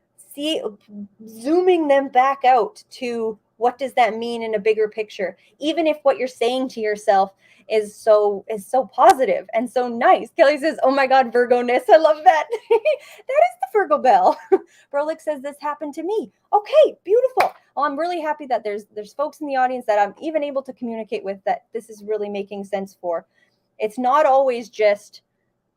Speaker 1: zooming them back out to What does that mean in a bigger picture? Even if what you're saying to yourself is so positive and so nice. Kelly says, oh my God, Virgo-ness. I love that. That is the Virgo bell. Berlick says, this happened to me. Okay, beautiful. Well, I'm really happy that there's folks in the audience that I'm even able to communicate with, that this is really making sense for. It's not always just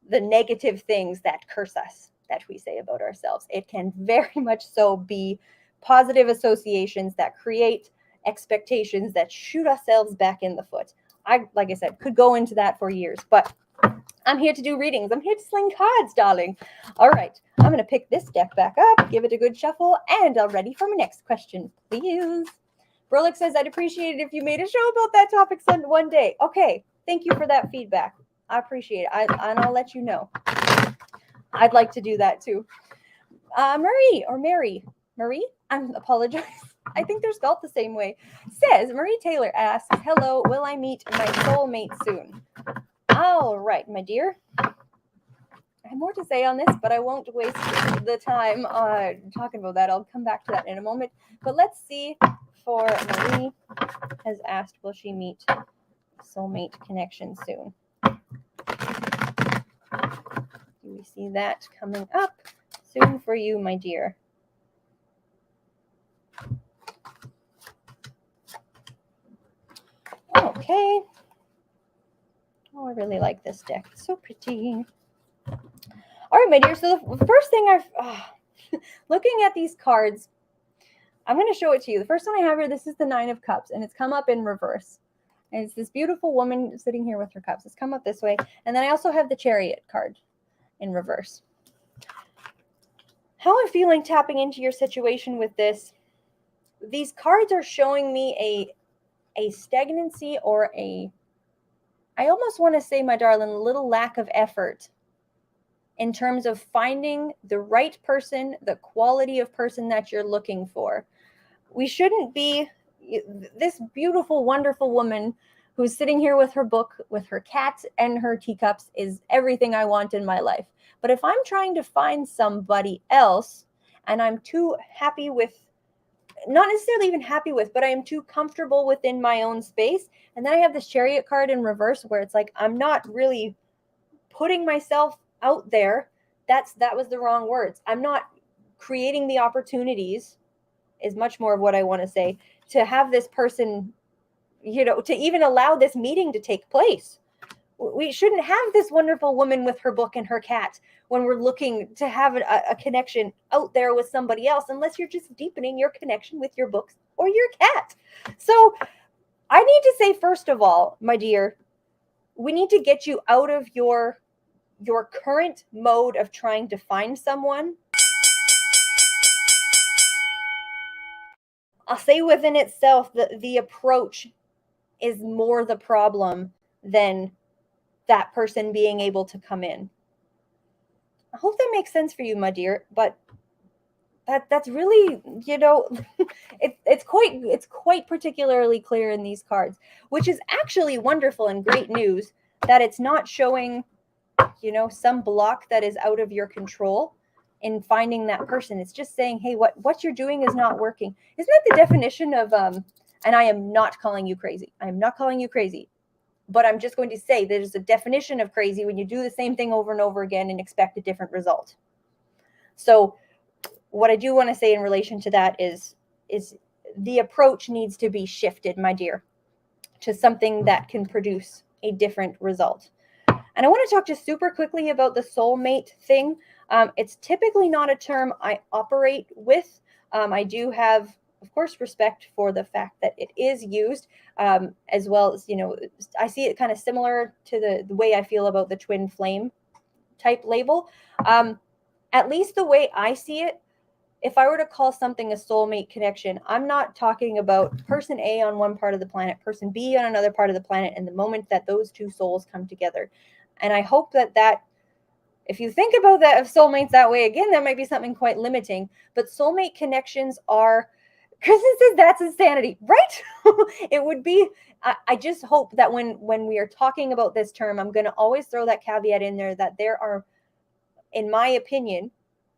Speaker 1: the negative things that curse us, that we say about ourselves. It can very much so be positive associations that create expectations that shoot ourselves back in the foot. Like I said, could go into that for years, but I'm here to do readings. I'm here to sling cards, darling. All right, I'm going to pick this deck back up, give it a good shuffle, and I'm ready for my next question, please. Berlick says, I'd appreciate it if you made a show about that topic one day. Okay, thank you for that feedback. I appreciate it, and I'll let you know. I'd like to do that too. Marie, I apologize. I think they're spelled the same way. Says, Marie Taylor asks, hello, will I meet my soulmate soon? All right, my dear. I have more to say on this, but I won't waste the time talking about that. I'll come back to that in a moment. But let's see, for Marie has asked, will she meet soulmate connection soon? Do we see that coming up soon for you, my dear? Okay. Oh, I really like this deck. It's so pretty. All right, my dear. So the first thing looking at these cards, I'm going to show it to you. The first one I have here, this is the Nine of Cups, and it's come up in reverse. And it's this beautiful woman sitting here with her cups. It's come up this way. And then I also have the Chariot card in reverse. How I'm feeling tapping into your situation with this, these cards are showing me a stagnancy, or I almost want to say, my darling, a little lack of effort in terms of finding the right person, the quality of person that you're looking for. We shouldn't be this beautiful, wonderful woman who's sitting here with her book, with her cat and her teacups, is everything I want in my life. But if I'm trying to find somebody else and I'm too happy with, not necessarily even happy with, but I am too comfortable within my own space, and then I have this Chariot card in reverse where it's like I'm not really putting myself out there. That was the wrong words. I'm not creating the opportunities, is much more of what I want to say, to have this person, to even allow this meeting to take place. We shouldn't have this wonderful woman with her book and her cat when we're looking to have a connection out there with somebody else, unless you're just deepening your connection with your books or your cat. So I need to say, first of all, my dear, we need to get you out of your current mode of trying to find someone. I'll say within itself that the approach is more the problem than that person being able to come in. I hope that makes sense for you, my dear, but that's really, it's quite particularly clear in these cards, which is actually wonderful and great news that it's not showing, some block that is out of your control in finding that person. It's just saying, hey, what you're doing is not working. Isn't that the definition of, and I am not calling you crazy. I am not calling you crazy. But I'm just going to say there's a definition of crazy when you do the same thing over and over again and expect a different result. So what I do want to say in relation to that is the approach needs to be shifted, my dear, to something that can produce a different result. And I want to talk just super quickly about the soulmate thing. It's typically not a term I operate with. I do have, of course, respect for the fact that it is used, as well as, I see it kind of similar to the way I feel about the twin flame type label. At least the way I see it, if I were to call something a soulmate connection, I'm not talking about person A on one part of the planet, person B on another part of the planet, and the moment that those two souls come together. And I hope that if you think about that of soulmates that way, again, that might be something quite limiting, but soulmate connections are, Kristen says that's insanity, right? It would be, I just hope that when we are talking about this term, I'm going to always throw that caveat in there that there are, in my opinion,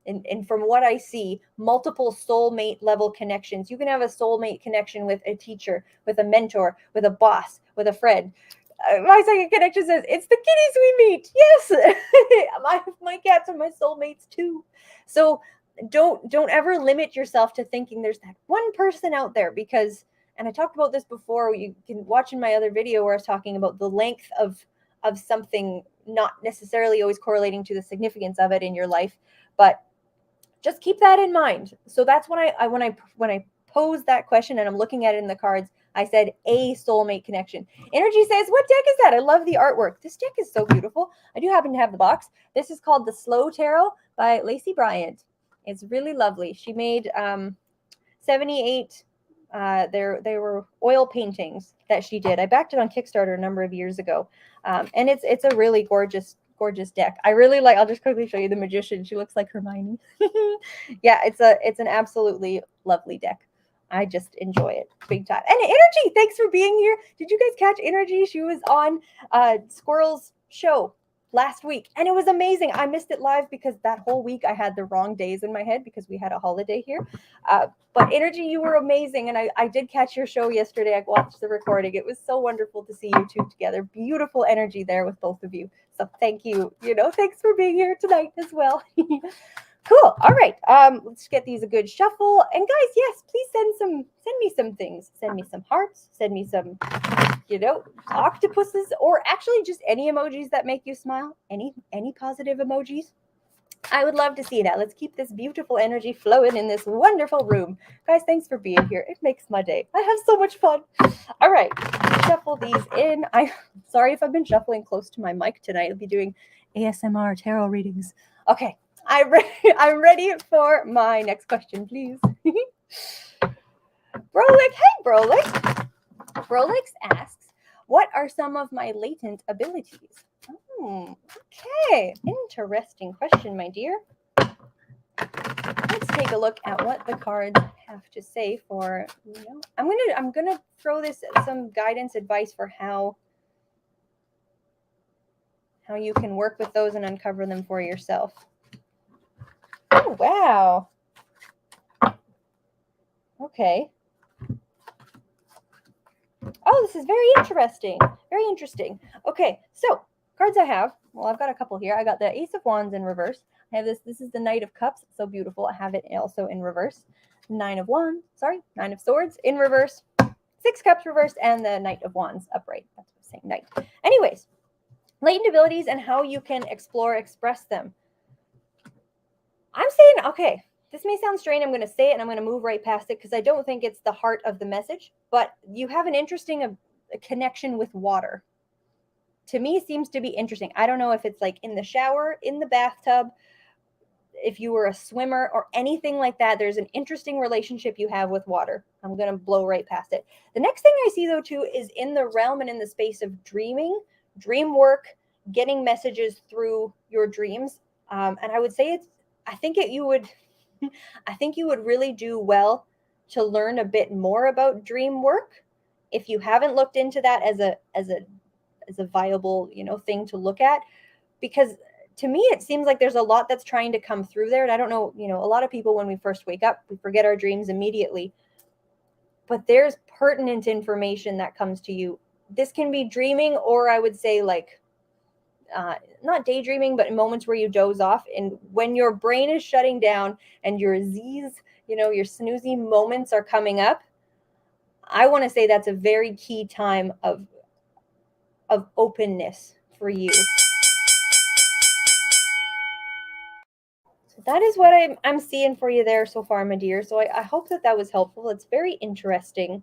Speaker 1: And from what I see, multiple soulmate level connections. You can have a soulmate connection with a teacher, with a mentor, with a boss, with a friend. My psychic connection says it's the kitties we meet. Yes, my cats are my soulmates too. So don't ever limit yourself to thinking there's that one person out there, because, and I talked about this before, you can watch in my other video where I was talking about the length of something not necessarily always correlating to the significance of it in your life, but just keep that in mind. So that's when I pose that question and I'm looking at it in the cards, I said a soulmate connection. Energy says, what deck is that? I love the artwork. This deck is so beautiful. I do happen to have the box. This is called the Slow Tarot by Lacey Bryant. It's really lovely. She made 78 they were oil paintings that she did. I backed it on Kickstarter a number of years ago. And it's a really gorgeous deck. I really like, I'll just quickly show you the Magician. She looks like Hermione. Yeah, it's an absolutely lovely deck. I just enjoy it big time. And Energy, thanks for being here. Did you guys catch Energy? She was on Squirrel's show last week, and it was amazing. I missed it live because that whole week I had the wrong days in my head because we had a holiday here. But Energy, you were amazing, and I did catch your show yesterday. I watched the recording. It was so wonderful to see you two together. Beautiful energy there with both of you. So thank you. Thanks for being here tonight as well. Cool. All right. Let's get these a good shuffle. And guys, yes, please send me some things. Send me some hearts. Send me some, octopuses, or actually just any emojis that make you smile. Any positive emojis. I would love to see that. Let's keep this beautiful energy flowing in this wonderful room. Guys, thanks for being here. It makes my day. I have so much fun. All right. Shuffle these in. I'm sorry if I've been shuffling close to my mic tonight. I'll be doing ASMR tarot readings. Okay. I'm ready for my next question, please. Brolic, hey Brolic. Brolix asks, what are some of my latent abilities? Okay, interesting question, my dear. Let's take a look at what the cards have to say for, I'm gonna throw this some guidance advice for how you can work with those and uncover them for yourself. Oh, wow. Okay. Oh, this is very interesting. Very interesting. Okay, so cards I have. Well, I've got a couple here. I got the Ace of Wands in reverse. I have this. This is the Knight of Cups. It's so beautiful. I have it also in reverse. Nine of Swords in reverse. 6 Cups reversed, and the Knight of Wands upright. That's what I'm saying, Knight. Anyways, latent abilities and how you can express them. I'm saying, okay, this may sound strange. I'm going to say it and I'm going to move right past it because I don't think it's the heart of the message, but you have an interesting connection with water. To me, seems to be interesting. I don't know if it's like in the shower, in the bathtub, if you were a swimmer or anything like that. There's an interesting relationship you have with water. I'm going to blow right past it. The next thing I see, though, too, is in the realm and in the space of dreaming, dream work, getting messages through your dreams. And I would say I think you would really do well to learn a bit more about dream work if you haven't looked into that as a viable, thing to look at, because to me it seems like there's a lot that's trying to come through there. And I don't know, a lot of people, when we first wake up, we forget our dreams immediately, but there's pertinent information that comes to you. This can be dreaming, or I would say like not daydreaming, but in moments where you doze off, and when your brain is shutting down and your Z's, your snoozy moments are coming up. I want to say that's a very key time of openness for you. So that is what I'm seeing for you there so far, my dear. So I hope that was helpful. It's very interesting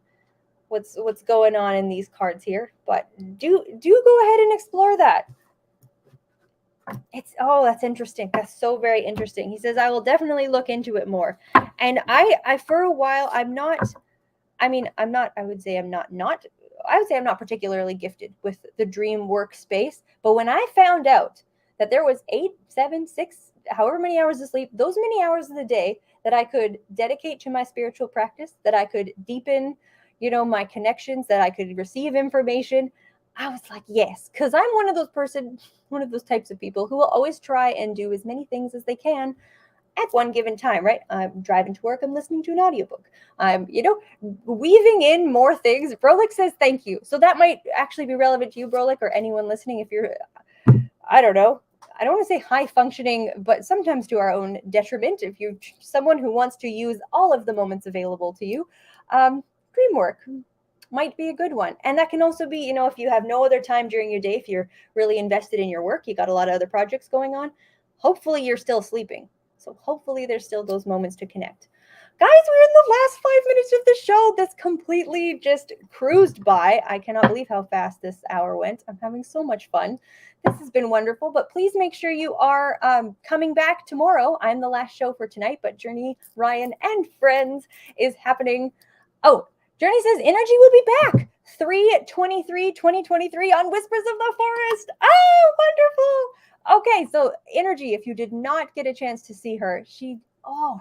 Speaker 1: what's going on in these cards here, but do go ahead and explore that. That's interesting. That's so very interesting. He says, I will definitely look into it more. And I for a while, I would say I'm not particularly gifted with the dream workspace. But when I found out that there was 8, 7, 6, however many hours of sleep, those many hours of the day that I could dedicate to my spiritual practice, that I could deepen, my connections, that I could receive information, I was like, yes, because I'm one of those types of people who will always try and do as many things as they can at one given time, right? I'm driving to work, I'm listening to an audiobook. I'm, weaving in more things. Brolik says thank you. So that might actually be relevant to you, Brolik, or anyone listening if you're, I don't know. I don't want to say high functioning, but sometimes to our own detriment. If you're someone who wants to use all of the moments available to you, dream work might be a good one. And that can also be, if you have no other time during your day, if you're really invested in your work, you got a lot of other projects going on, hopefully you're still sleeping. So hopefully there's still those moments to connect. Guys, we're in the last 5 minutes of the show. That's completely just cruised by. I cannot believe how fast this hour went. I'm having so much fun. This has been wonderful, but please make sure you are coming back tomorrow. I'm the last show for tonight, but Journey Ryan and Friends is happening. Oh, Journey says energy will be back 3/23/2023 on Whispers of the Forest. Oh, wonderful. Okay, so energy, if you did not get a chance to see her,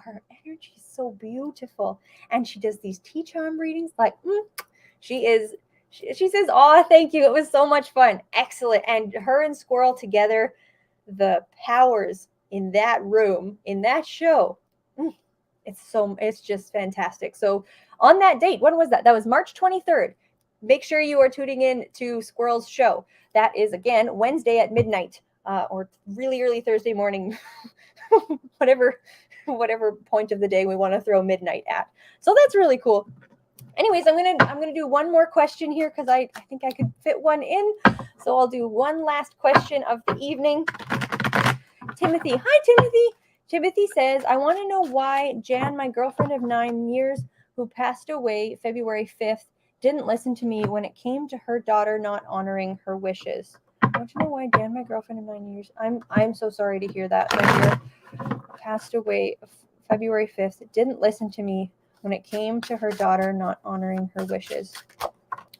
Speaker 1: her energy is so beautiful. And she does these tea charm readings. She says, oh, thank you. It was so much fun. Excellent. And her and Squirrel together, the powers in that room, in that show, it's just fantastic. So on that date, when was that? That was March 23rd. Make sure you are tuning in to Squirrel's show. That is, again, Wednesday at midnight, or really early Thursday morning, whatever point of the day we want to throw midnight at. So that's really cool. Anyways, I'm gonna do one more question here because I think I could fit one in. So I'll do one last question of the evening. Timothy, hi Timothy. Timothy says, I want to know why Jan, my girlfriend of 9 years, who passed away February 5th, didn't listen to me when it came to her daughter not honoring her wishes. I want to know why Jan, my girlfriend of 9 years. I'm so sorry to hear that. My dear, passed away February 5th, didn't listen to me when it came to her daughter not honoring her wishes.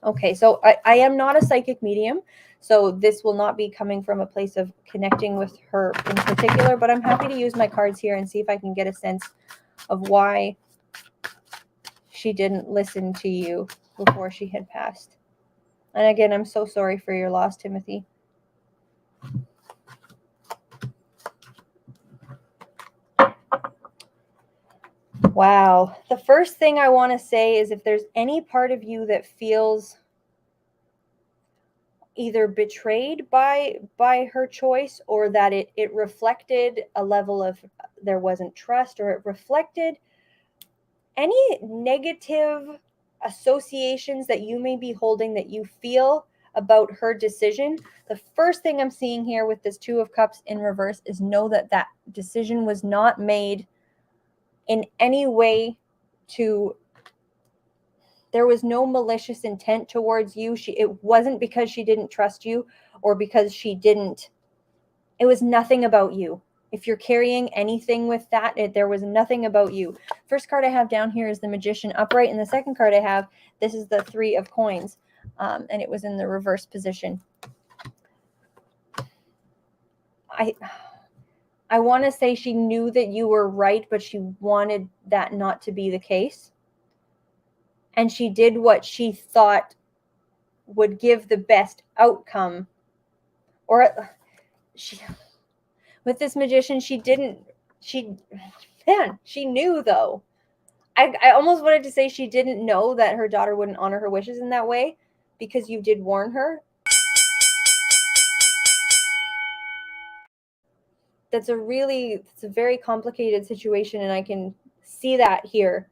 Speaker 1: Okay, so I am not a psychic medium, so this will not be coming from a place of connecting with her in particular, but I'm happy to use my cards here and see if I can get a sense of why she didn't listen to you before she had passed. And again, I'm so sorry for your loss, Timothy. Wow. The first thing I want to say is if there's any part of you that feels either betrayed by her choice, or that it reflected a level of there wasn't trust, or it reflected any negative associations that you may be holding that you feel about her decision, the first thing I'm seeing here with this Two of Cups in reverse is know that that decision was not made in any way there was no malicious intent towards you. It wasn't because she didn't trust you or because it was nothing about you. If you're carrying anything with that, there was nothing about you. First card I have down here is the Magician upright, and the second card I have, this is the Three of Coins, and it was in the reverse position. I want to say she knew that you were right, but she wanted that not to be the case. And she did what she thought would give the best outcome. With this Magician, she knew though. I almost wanted to say she didn't know that her daughter wouldn't honor her wishes in that way because you did warn her. It's a very complicated situation, and I can see that here.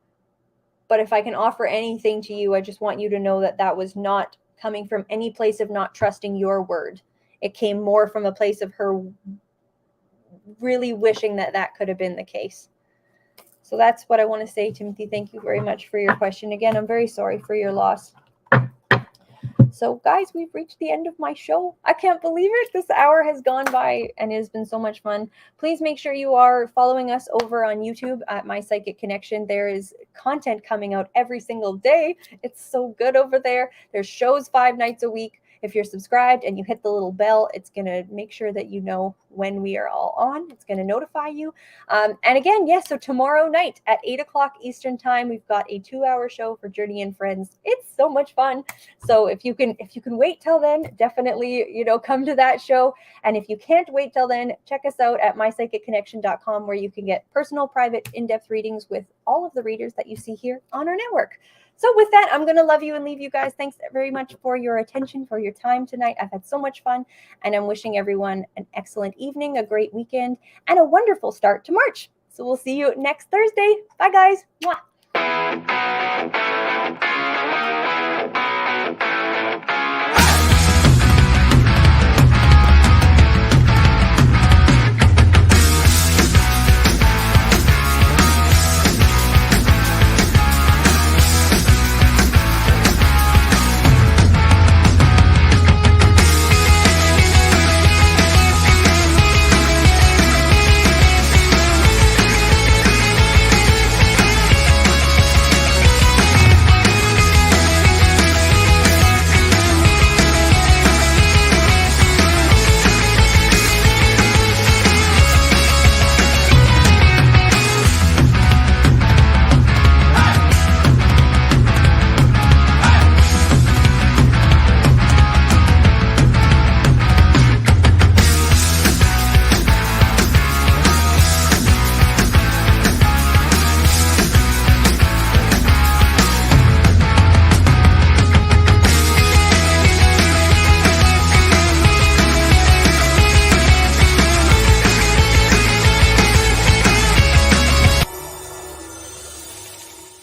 Speaker 1: But if I can offer anything to you, I just want you to know that that was not coming from any place of not trusting your word. It came more from a place of her really wishing that that could have been the case. So that's what I want to say, Timothy. Thank you very much for your question. Again, I'm very sorry for your loss. So guys, we've reached the end of my show. I can't believe it. This hour has gone by and it has been so much fun. Please make sure you are following us over on YouTube at My Psychic Connection. There is content coming out every single day. It's so good over there. There's shows 5 nights a week. If you're subscribed and you hit the little bell, it's going to make sure that you know when we are all on. It's going to notify you. And again, yes, so tomorrow night at 8 o'clock Eastern time, we've got a 2-hour show for Journey and Friends. It's so much fun. So if you can wait till then, definitely, come to that show. And if you can't wait till then, check us out at mypsychicconnection.com, where you can get personal, private, in-depth readings with all of the readers that you see here on our network. So with that, I'm going to love you and leave you guys. Thanks very much for your attention, for your time tonight. I've had so much fun, and I'm wishing everyone an excellent evening, a great weekend, and a wonderful start to March. So we'll see you next Thursday. Bye, guys. Mwah.